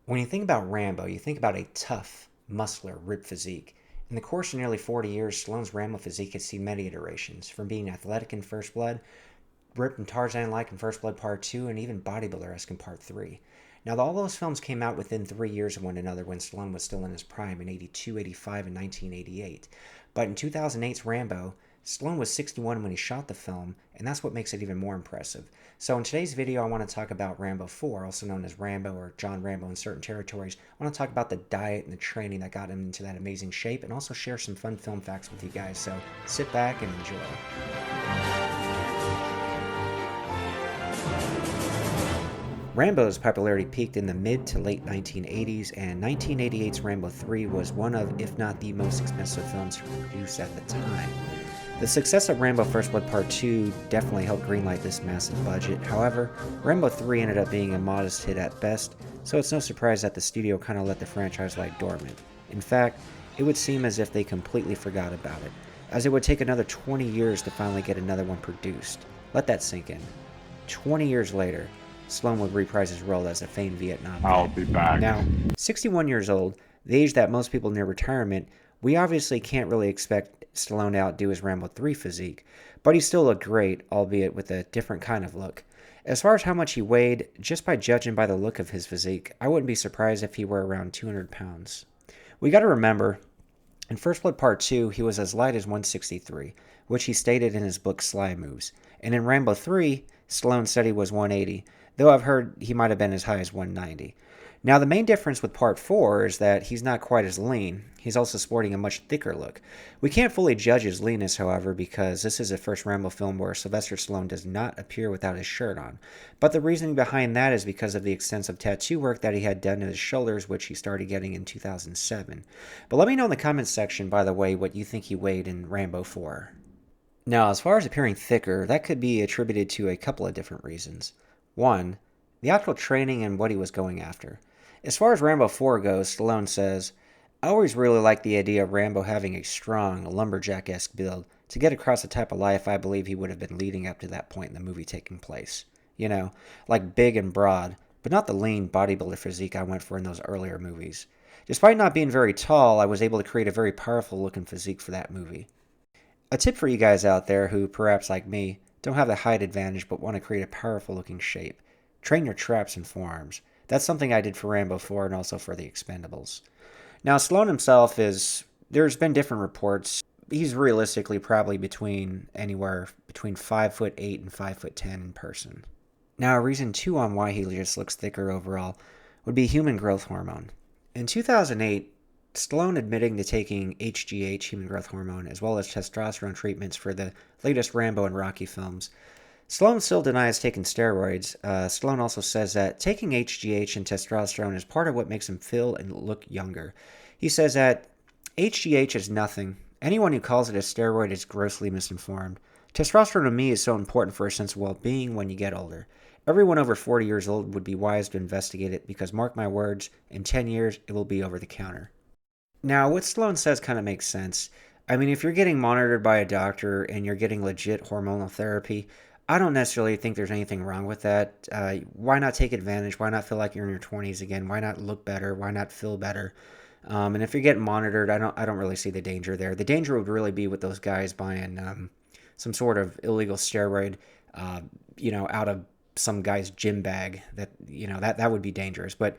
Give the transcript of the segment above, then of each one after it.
When you think about Rambo, you think about a tough, muscular, ripped physique. In the course of nearly 40 years, Stallone's Rambo physique has seen many iterations, from being athletic in First Blood, ripped and Tarzan-like in First Blood Part 2, and even bodybuilder-esque in Part 3. Now, all those films came out within 3 years of one another when Stallone was still in his prime in 82, 85, and 1988. But in 2008's Rambo, Stallone was 61 when he shot the film, and that's what makes it even more impressive. So in today's video, I want to talk about Rambo 4, also known as Rambo or John Rambo in certain territories. I want to talk about the diet and the training that got him into that amazing shape, and also share some fun film facts with you guys. So sit back and enjoy. Rambo's popularity peaked in the mid to late 1980s, and 1988's Rambo 3 was one of, if not the most expensive films to produce at the time. The success of Rambo First Blood Part 2 definitely helped greenlight this massive budget. However, Rambo 3 ended up being a modest hit at best, so it's no surprise that the studio kind of let the franchise lie dormant. In fact, it would seem as if they completely forgot about it, as it would take another 20 years to finally get another one produced. Let that sink in. 20 years later, Stallone would reprise his role as a famed Vietnam vet. I'll be back. Now, 61 years old, the age that most people near retirement, we obviously can't really expect Stallone to outdo his Rambo 3 physique, but he still looked great, albeit with a different kind of look. As far as how much he weighed, just by judging by the look of his physique, I wouldn't be surprised if he were around 200 pounds. We gotta remember, in First Blood Part 2, he was as light as 163, which he stated in his book Sly Moves. And in Rambo 3, Stallone said he was 180, though I've heard he might have been as high as 190. Now, the main difference with Part 4 is that he's not quite as lean. He's also sporting a much thicker look. We can't fully judge his leanness, however, because this is the first Rambo film where Sylvester Stallone does not appear without his shirt on. But the reasoning behind that is because of the extensive tattoo work that he had done to his shoulders, which he started getting in 2007. But let me know in the comments section, by the way, what you think he weighed in Rambo 4. Now, as far as appearing thicker, that could be attributed to a couple of different reasons. One, the actual training and what he was going after. As far as Rambo 4 goes, Stallone says, I always really liked the idea of Rambo having a strong, lumberjack-esque build to get across the type of life I believe he would have been leading up to that point in the movie taking place. You know, like big and broad, but not the lean bodybuilder physique I went for in those earlier movies. Despite not being very tall, I was able to create a very powerful looking physique for that movie. A tip for you guys out there who, perhaps like me, don't have the height advantage but want to create a powerful looking shape. Train your traps and forearms. That's something I did for Rambo 4 and also for the Expendables. Now, Stallone himself there's been different reports. He's realistically probably anywhere between 5'8" and 5'10" in person. Now, a reason too on why he just looks thicker overall would be human growth hormone. In 2008, Stallone admitting to taking HGH, human growth hormone, as well as testosterone treatments for the latest Rambo and Rocky films. Stallone still denies taking steroids. Stallone also says that taking HGH and testosterone is part of what makes him feel and look younger. He says that HGH is nothing. Anyone who calls it a steroid is grossly misinformed. Testosterone to me is so important for a sense of well-being when you get older. Everyone over 40 years old would be wise to investigate it because, mark my words, in 10 years it will be over the counter. Now, what Stallone says kind of makes sense. I mean, if you're getting monitored by a doctor and you're getting legit hormonal therapy, I don't necessarily think there's anything wrong with that. Why not take advantage? Why not feel like you're in your 20s again? Why not look better? Why not feel better? And if you're getting monitored, I don't really see the danger there. The danger would really be with those guys buying some sort of illegal steroid, out of some guy's gym bag. That would be dangerous. But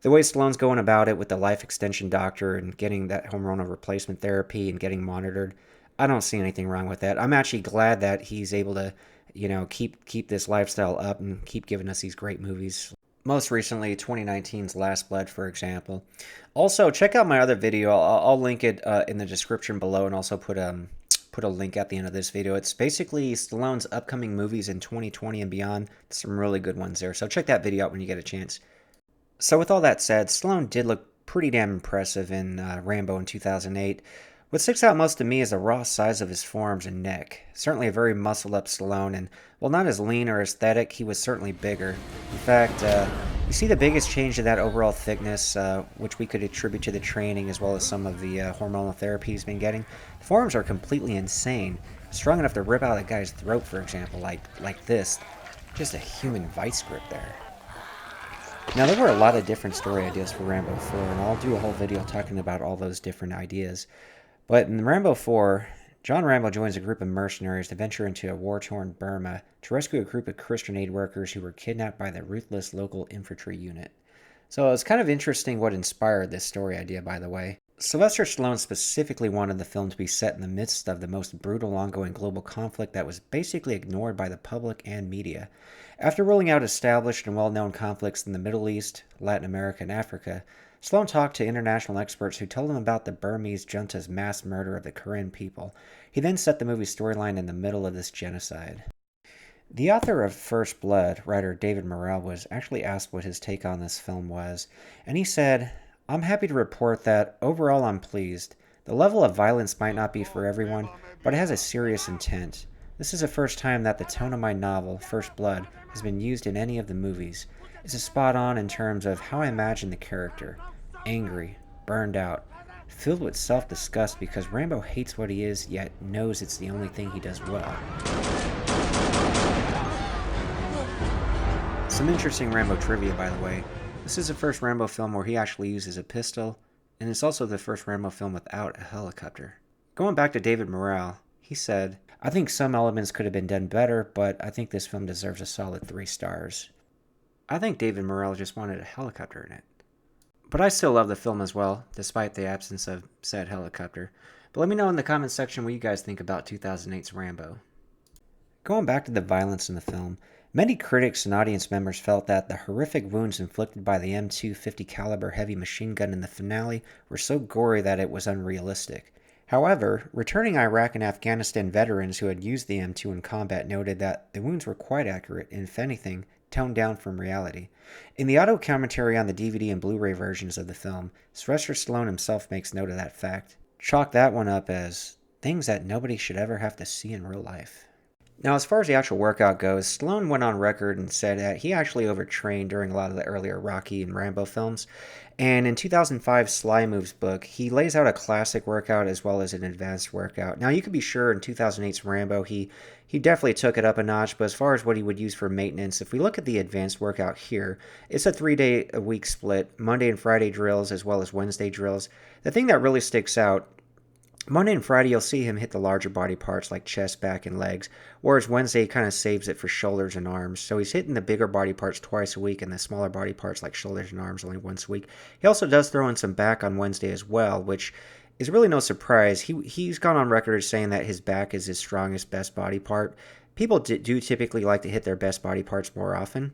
the way Stallone's going about it with the life extension doctor and getting that hormonal replacement therapy and getting monitored, I don't see anything wrong with that. I'm actually glad that he's able to, keep this lifestyle up and keep giving us these great movies. Most recently, 2019's Last Blood, for example. Also, check out my other video. I'll link it in the description below, and also put a link at the end of this video. It's basically Stallone's upcoming movies in 2020 and beyond. Some really good ones there. So check that video out when you get a chance. So with all that said, Stallone did look pretty damn impressive in Rambo in 2008. What sticks out most to me is the raw size of his forearms and neck. Certainly a very muscled-up Stallone, and while not as lean or aesthetic, he was certainly bigger. In fact, you see the biggest change to that overall thickness, which we could attribute to the training as well as some of the hormonal therapy he's been getting. The forearms are completely insane. Strong enough to rip out a guy's throat, for example, like this. Just a human vice grip there. Now, there were a lot of different story ideas for Rambo 4, and I'll do a whole video talking about all those different ideas. But in Rambo 4, John Rambo joins a group of mercenaries to venture into a war-torn Burma to rescue a group of Christian aid workers who were kidnapped by the ruthless local infantry unit. So it's kind of interesting what inspired this story idea, by the way. Sylvester Stallone specifically wanted the film to be set in the midst of the most brutal ongoing global conflict that was basically ignored by the public and media. After ruling out established and well-known conflicts in the Middle East, Latin America, and Africa, Stallone talked to international experts who told him about the Burmese junta's mass murder of the Karen people. He then set the movie's storyline in the middle of this genocide. The author of First Blood, writer David Morrell, was actually asked what his take on this film was, and he said, "I'm happy to report that overall I'm pleased. The level of violence might not be for everyone, but it has a serious intent. This is the first time that the tone of my novel, First Blood, has been used in any of the movies. It's a spot on in terms of how I imagine the character. Angry, burned out, filled with self-disgust because Rambo hates what he is, yet knows it's the only thing he does well." Some interesting Rambo trivia, by the way. This is the first Rambo film where he actually uses a pistol, and it's also the first Rambo film without a helicopter. Going back to David Morrell, he said, "I think some elements could have been done better, but I think this film deserves a solid 3 stars. I think David Morrell just wanted a helicopter in it. But I still love the film as well, despite the absence of said helicopter. But let me know in the comments section what you guys think about 2008's Rambo. Going back to the violence in the film, many critics and audience members felt that the horrific wounds inflicted by the M250 caliber heavy machine gun in the finale were so gory that it was unrealistic. However, returning Iraq and Afghanistan veterans who had used the M2 in combat noted that the wounds were quite accurate and, if anything, toned down from reality. In the audio commentary on the DVD and Blu-ray versions of the film, Sylvester Stallone himself makes note of that fact. Chalk that one up as things that nobody should ever have to see in real life. Now, as far as the actual workout goes, Stallone went on record and said that he actually overtrained during a lot of the earlier Rocky and Rambo films. And in 2005's Sly Moves book, he lays out a classic workout as well as an advanced workout. Now, you can be sure in 2008's Rambo, he definitely took it up a notch, but as far as what he would use for maintenance, if we look at the advanced workout here, it's a 3-day-a-week split, Monday and Friday drills as well as Wednesday drills. The thing that really sticks out, Monday and Friday, you'll see him hit the larger body parts like chest, back, and legs, whereas Wednesday he kind of saves it for shoulders and arms. So he's hitting the bigger body parts twice a week and the smaller body parts like shoulders and arms only once a week. He also does throw in some back on Wednesday as well, which is really no surprise. He's gone on record as saying that his back is his strongest, best body part. People do typically like to hit their best body parts more often,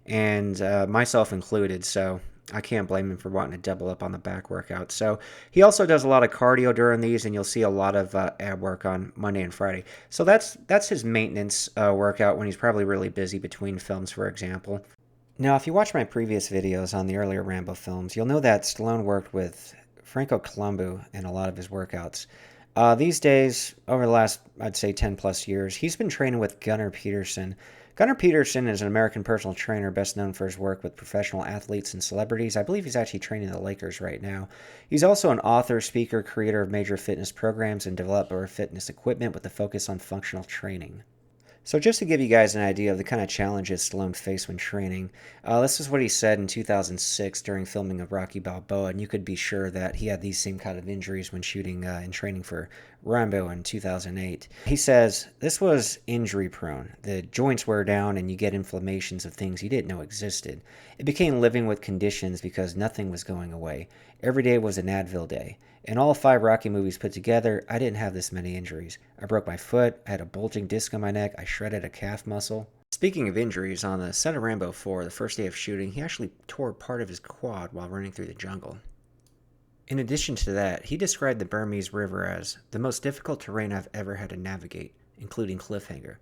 and myself included, so I can't blame him for wanting to double up on the back workout. So he also does a lot of cardio during these, and you'll see a lot of ab work on Monday and Friday. So that's his maintenance workout when he's probably really busy between films, for example. Now, if you watch my previous videos on the earlier Rambo films, you'll know that Stallone worked with Franco Columbu in a lot of his workouts. These days, over the last, I'd say 10 plus years, he's been training with Gunnar Peterson. Gunnar Peterson is an American personal trainer best known for his work with professional athletes and celebrities. I believe he's actually training the Lakers right now. He's also an author, speaker, creator of major fitness programs, and developer of fitness equipment with a focus on functional training. So just to give you guys an idea of the kind of challenges Stallone faced when training, this is what he said in 2006 during filming of Rocky Balboa, and you could be sure that he had these same kind of injuries when shooting and training for Rambo in 2008. He says, "This was injury prone. The joints wear down and you get inflammations of things you didn't know existed. It became living with conditions because nothing was going away. Every day was an Advil day. In all 5 Rocky movies put together, I didn't have this many injuries. I broke my foot, I had a bulging disc on my neck, I shredded a calf muscle." Speaking of injuries, on the set of Rambo 4, the first day of shooting, he actually tore part of his quad while running through the jungle. In addition to that, he described the Burmese River as the most difficult terrain I've ever had to navigate, including cliffhanger.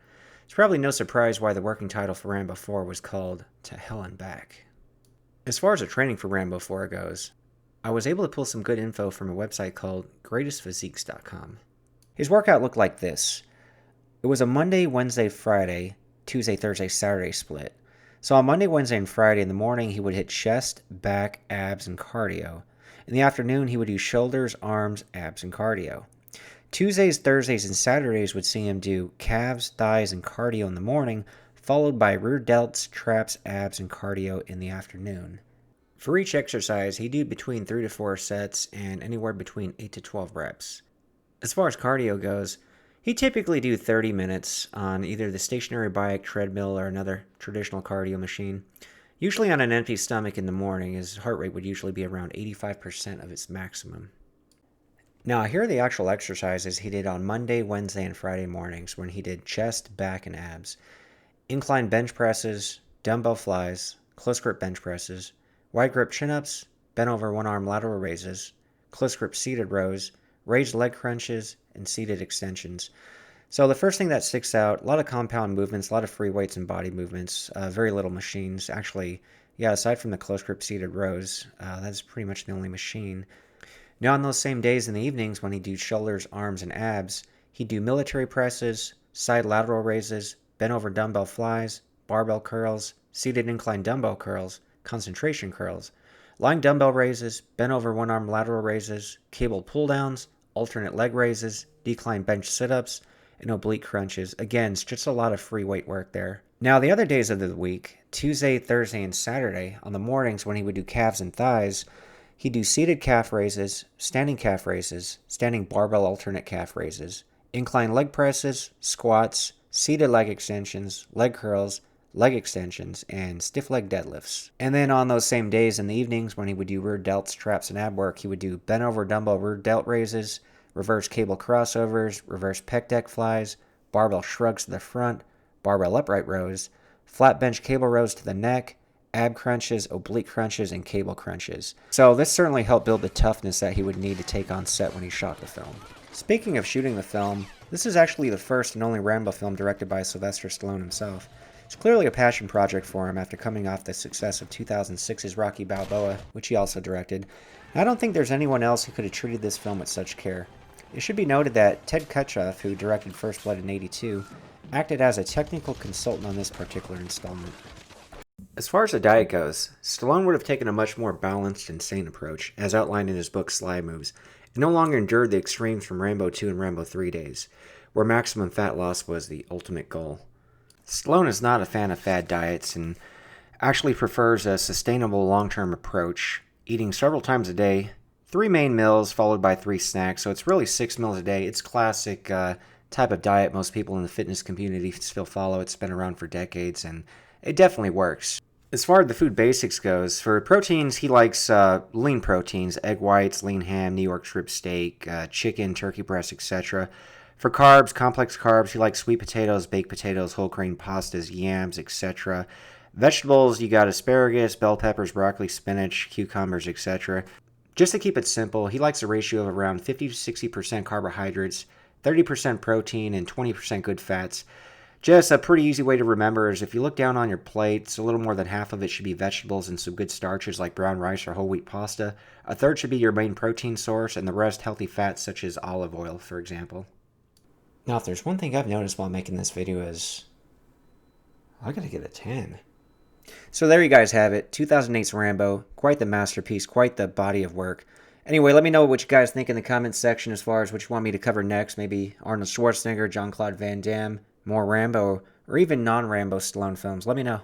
It's probably no surprise why the working title for Rambo 4 was called To Hell and Back. As far as the training for Rambo 4 goes, I was able to pull some good info from a website called greatestphysiques.com. His workout looked like this. It was a Monday, Wednesday, Friday, Tuesday, Thursday, Saturday split. So on Monday, Wednesday, and Friday in the morning, he would hit chest, back, abs, and cardio. In the afternoon, he would do shoulders, arms, abs, and cardio. Tuesdays, Thursdays, and Saturdays would see him do calves, thighs, and cardio in the morning, followed by rear delts, traps, abs, and cardio in the afternoon. For each exercise, he do between 3 to 4 sets and anywhere between 8 to 12 reps. As far as cardio goes, he typically do 30 minutes on either the stationary bike, treadmill, or another traditional cardio machine. Usually on an empty stomach in the morning, his heart rate would usually be around 85% of its maximum. Now, here are the actual exercises he did on Monday, Wednesday, and Friday mornings when he did chest, back, and abs. Incline bench presses, dumbbell flies, close grip bench presses, wide grip chin-ups, bent over one arm lateral raises, close grip seated rows, raised leg crunches, and seated extensions. So the first thing that sticks out, a lot of compound movements, a lot of free weights and body movements, very little machines. Actually, yeah, aside from the close grip seated rows, that's pretty much the only machine. Now on those same days in the evenings when he'd do shoulders, arms, and abs, he'd do military presses, side lateral raises, bent over dumbbell flies, barbell curls, seated incline dumbbell curls, concentration curls, lying dumbbell raises, bent over one arm lateral raises, cable pull downs, alternate leg raises, decline bench sit-ups, and oblique crunches. Again, it's just a lot of free weight work there. Now, the other days of the week, Tuesday, Thursday, and Saturday, on the mornings when he would do calves and thighs, he'd do seated calf raises, standing barbell alternate calf raises, incline leg presses, squats, seated leg extensions, leg curls, leg extensions, and stiff leg deadlifts. And then on those same days in the evenings when he would do rear delts, traps, and ab work, he would do bent over dumbbell rear delt raises, reverse cable crossovers, reverse pec deck flies, barbell shrugs to the front, barbell upright rows, flat bench cable rows to the neck, ab crunches, oblique crunches, and cable crunches. So this certainly helped build the toughness that he would need to take on set when he shot the film. Speaking of shooting the film, this is actually the first and only Rambo film directed by Sylvester Stallone himself. It's clearly a passion project for him after coming off the success of 2006's Rocky Balboa, which he also directed. And I don't think there's anyone else who could have treated this film with such care. It should be noted that Ted Kutchoff, who directed First Blood in '82, acted as a technical consultant on this particular installment. As far as the diet goes, Stallone would have taken a much more balanced and sane approach, as outlined in his book Sly Moves, and no longer endured the extremes from Rambo 2 and Rambo 3 days, where maximum fat loss was the ultimate goal. Stallone is not a fan of fad diets and actually prefers a sustainable long-term approach, eating several times a day, 3 main meals followed by 3 snacks, so it's really 6 meals a day. It's classic type of diet most people in the fitness community still follow. It's been around for decades, and it definitely works. As far as the food basics goes, for proteins, he likes lean proteins, egg whites, lean ham, New York strip steak, chicken, turkey breast, etc. For carbs, complex carbs, he likes sweet potatoes, baked potatoes, whole grain pastas, yams, etc. Vegetables, you got asparagus, bell peppers, broccoli, spinach, cucumbers, etc. Just to keep it simple, he likes a ratio of around 50 to 60% carbohydrates, 30% protein, and 20% good fats. Just a pretty easy way to remember is if you look down on your plate, it's a little more than half of it should be vegetables and some good starches like brown rice or whole wheat pasta. A third should be your main protein source, and the rest healthy fats such as olive oil, for example. Now, if there's one thing I've noticed while making this video is I gotta get a 10. So there you guys have it, 2008's Rambo. Quite the masterpiece, quite the body of work. Anyway, let me know what you guys think in the comments section as far as what you want me to cover next. Maybe Arnold Schwarzenegger, Jean-Claude Van Damme, more Rambo, or even non-Rambo Stallone films. Let me know.